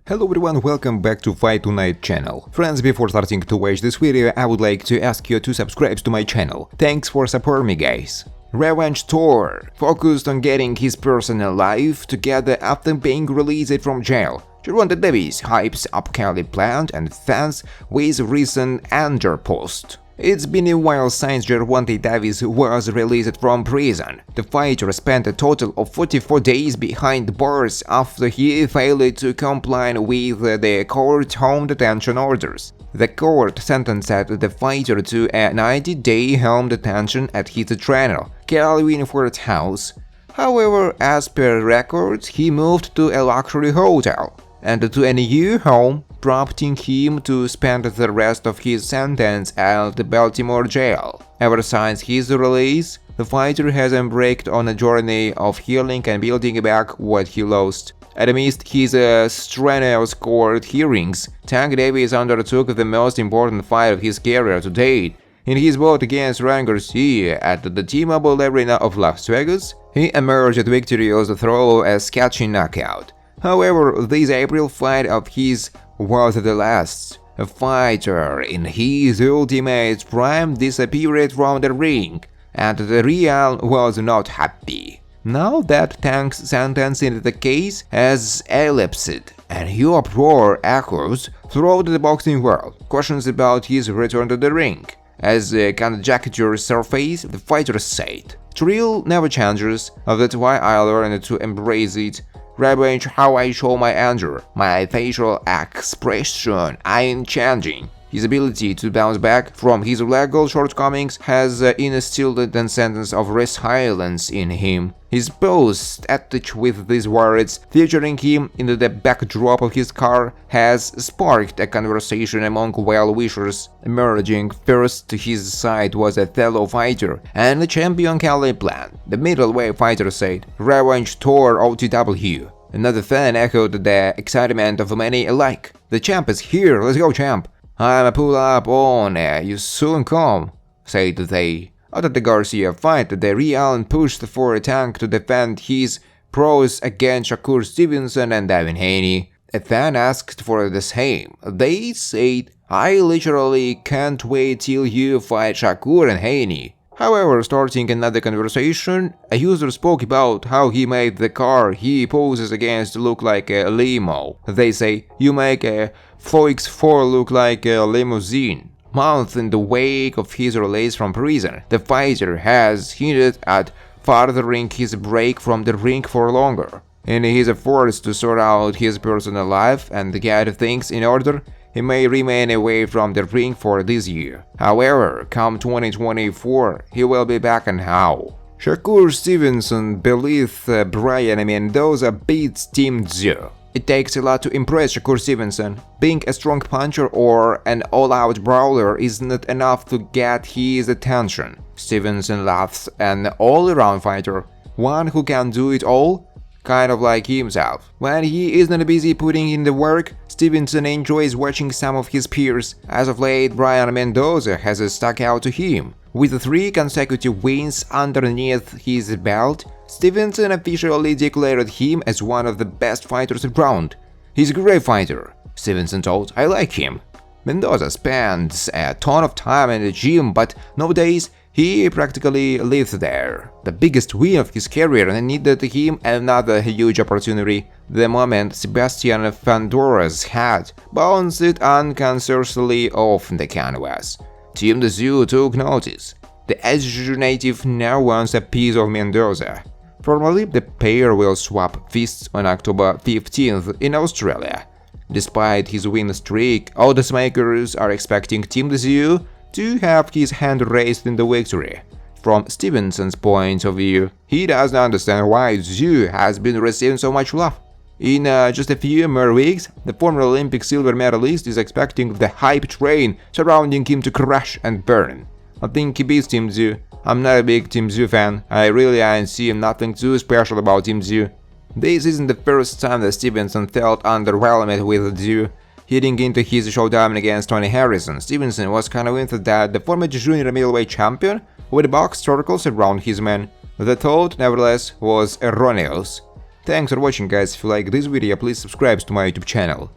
Hello everyone, welcome back to Fight Tonight channel. Friends, before starting to watch this video, I would like to ask you to subscribe to my channel. Thanks for supporting me, guys. Revenge tour focused on getting his personal life together after being released from jail. Gervonta Davis hypes up Cali plant and fans with recent Anger post. It's been a while since Gervonta Davis was released from prison. The fighter spent a total of 44 days behind bars after he failed to comply with the court home detention orders. The court sentenced the fighter to a 90-day home detention at his trainer, Cali Winford's house. However, as per records, he moved to a luxury hotel and to a new home, prompting him to spend the rest of his sentence at the Baltimore jail. Ever since his release, the fighter has embarked on a journey of healing and building back what he lost. Amidst his strenuous court hearings, Tank Davis undertook the most important fight of his career to date. In his bout against Ryan Garcia at the T-Mobile Arena of Las Vegas, he emerged victorious through a scathing knockout. However, this April fight of his was the last. A fighter in his ultimate prime disappeared from the ring, and the Real was not happy. Now that Tank's sentence in the case has elapsed, a new uproar echoes throughout the boxing world, questions about his return to the ring. As conjectures surface, the fighter said, "Thrill never changes, that's why I learned to embrace it. Revenge how I show my anger, my facial expression ain't changing." His ability to bounce back from his legal shortcomings has instilled a sense of resilience in him. His post attached with these words, featuring him in the backdrop of his car, has sparked a conversation among well-wishers. Emerging first to his side was a fellow fighter and the champion Cali Plant. The middleweight fighter said, "Revenge tour OTW." Another fan echoed the excitement of many alike. "The champ is here, let's go champ." "I'm a pull up on, you soon come," said they. After the Garcia fight, the Real pushed for a Tank to defend his prowess against Shakur Stevenson and Devin Haney. A fan asked for the same. They said, "I literally can't wait till you fight Shakur and Haney." However, starting another conversation, a user spoke about how he made the car he poses against look like a limo. They say, "You make a Fox4 look like a limousine." Months in the wake of his release from prison, the fighter has hinted at furthering his break from the ring for longer. In his efforts to sort out his personal life and get things in order, he may remain away from the ring for this year. However, come 2024, he will be back, and how? Shakur Stevenson believes Brian Mendoza beats Tszyu. It takes a lot to impress Shakur Stevenson. Being a strong puncher or an all-out brawler is not enough to get his attention. Stevenson loves an all-around fighter, one who can do it all, kind of like himself. When he isn't busy putting in the work, Stevenson enjoys watching some of his peers. As of late, Brian Mendoza has stuck out to him. With 3 consecutive wins underneath his belt, Stevenson officially declared him as one of the best fighters around. "He's a great fighter," Stevenson told. "I like him." Mendoza spends a ton of time in the gym, but nowadays he practically lives there. The biggest win of his career needed him another huge opportunity. The moment Sebastian Fandora's head bounced unconsciously off the canvas. Team Tszyu took notice. The Tszyu native now wants a piece of Mendoza. Formally, the pair will swap fists on October 15th in Australia. Despite his win streak, oddsmakers are expecting Team Tszyu to have his hand raised in the victory. From Stevenson's point of view, he doesn't understand why Tszyu has been receiving so much love. In just a few more weeks, the former Olympic silver medalist is expecting the hype train surrounding him to crash and burn. I think he beats Team Tszyu. I'm not a big Team Tszyu fan. I really ain't seeing nothing too special about Team Tszyu. This isn't the first time that Stevenson felt underwhelmed with Tszyu. Heading into his showdown against Tony Harrison, Stevenson was convinced that the former junior middleweight champion would box circles around his man. The thought, nevertheless, was erroneous. Thanks for watching guys, if you like this video please subscribe to my YouTube channel.